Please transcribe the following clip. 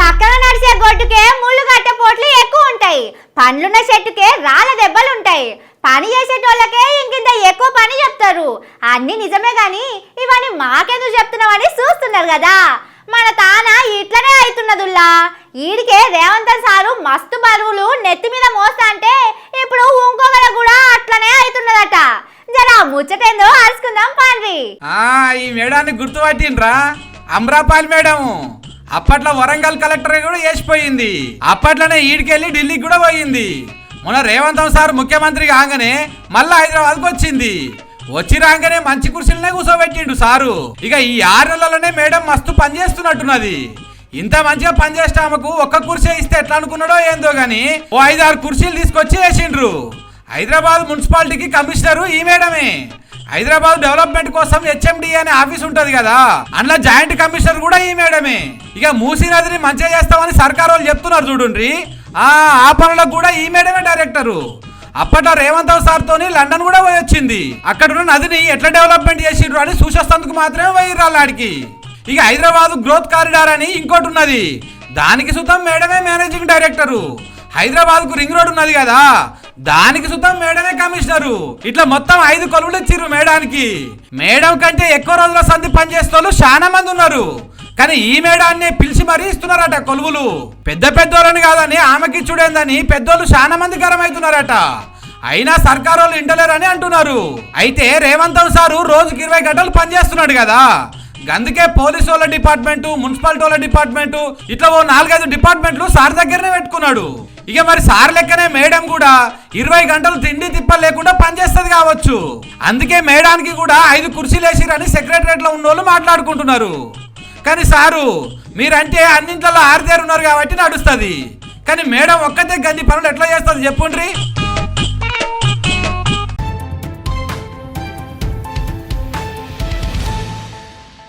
పక్కన నడిచే గొడ్డుకే ముళ్ళు గట్ట పోట్లు ఎక్కువ ఉంటాయి, పండ్లున్న చెట్టుకే రాళ్ళ దెబ్బలు ఉంటాయి. పని చేసేటోళ్ళకే ఇంకింత ఎక్కువ పని చెప్తారు. అన్ని నిజమే గాని ఇవన్నీ మాకెందుకు చెప్తున్నామని చూస్తున్నారు కదా. మన తాన ఇట్లనే అవుతున్నదుల్లా. ఈడికే రేవంత్ సారు మస్తు బరువులు నెత్తి మీద మోస్తా అంటే ఇప్పుడు ఇంకొకరు కూడా అట్లనే అవుతున్నదట. జరా ముచ్చటేందో అరుచుకుందాం పాండ్రి. ఈ మేడాన్ని గుర్తుపట్టిండ్రా? అమ్రాపాల్ మేడం. అప్పట్లో వరంగల్ కలెక్టర్ కూడా వేసిపోయింది. అప్పట్లోనే ఈడికెళ్ళి ఢిల్లీకి కూడా పోయింది. మొన్న రేవంత్ సార్ ముఖ్యమంత్రి కాగానే మళ్ళా హైదరాబాద్కి వచ్చింది. వచ్చి రాగానే మంచి కుర్చీలనే కూర్చోబెట్టిండు సారు. ఇక ఈ 6 నెలలోనే మేడం మస్తు పని చేస్తున్నట్టున్నది. ఇంత మంచిగా పనిచేస్తే ఆమెకు ఒక్క కుర్చీ ఇస్తే ఎట్లా అనుకున్నాడో ఏందో గాని ఓ 5-6 కుర్చీలు తీసుకొచ్చి వేసిండ్రు. హైదరాబాద్ మున్సిపాలిటీకి కమిషనరు ఈ మేడమే. హైదరాబాద్ డెవలప్మెంట్ కోసం హెచ్ఎండి అనే ఆఫీస్ ఉంటది కదా, అందులో జాయింట్ కమిషనర్ కూడా ఈ మేడమే. ఇక మూసీ నదిని మంచిగా చేస్తామని సర్కారు వాళ్ళు చెప్తున్నారు చూడండి. ఆ పనులకు కూడా ఈ మేడమే డైరెక్టరు. అప్పట్లో రేవంత్ సార్ తోని లండన్ కూడా పోయి వచ్చింది. అక్కడున్న నదిని ఎట్లా డెవలప్మెంట్ చేసిండ్రు అని చూసేందుకు మాత్రమే పోయిర్రు ఆడికి. ఇక హైదరాబాద్ గ్రోత్ కారిడార్ అని ఇంకోటి ఉన్నది, దానికి సుతం మేడమే మేనేజింగ్ డైరెక్టరు. హైదరాబాద్ కు రింగ్ రోడ్ ఉన్నది కదా, దానికి సుతం మేడమే కమిషనరు. ఇట్లా మొత్తం 5 కొలువులు ఇచ్చిర్రు మేడానికి. మేడం కంటే ఎక్కువ రోజుల సంధి పనిచేస్తూ చాలా మంది ఉన్నారు, కానీ ఈ మేడాన్ని పిలిచి మరీ ఇస్తున్నారట కొలువులు. పెద్ద పెద్దోళ్ళని కాదని ఆమెకి చూడేందని పెద్దోళ్ళు చాలా మంది గరమవుతున్నారట. అయినా సర్కారు వాళ్ళు ఇంటలేరని అంటున్నారు. అయితే రేవంత్ సారు రోజుకి 20 గంటలు పనిచేస్తున్నాడు కదా, అందుకే పోలీసు వాళ్ళ డిపార్ట్మెంటు, మున్సిపాలిటీ వాళ్ళ డిపార్ట్మెంటు, ఇట్లా ఓ 4-5 డిపార్ట్మెంట్లు సార్ దగ్గరనే పెట్టుకున్నాడు. ఇక మరి సార్ లెక్కనే మేడం కూడా 20 గంటలు తిండి తిప్ప లేకుండా పనిచేస్తుంది కావచ్చు. అందుకే మేడానికి కూడా 5 కుర్చీలు వేసిరని సెక్రటరియట్ లో ఉన్న వాళ్ళు మాట్లాడుకుంటున్నారు. కానీ సారు మీరంటే అన్నింట్లో ఆరితేరున్నారు కాబట్టి నడుస్తుంది, కానీ మేడం ఒక్కతే గన్ని పనులు ఎట్లా చేస్తుంది చెప్పుండ్రి.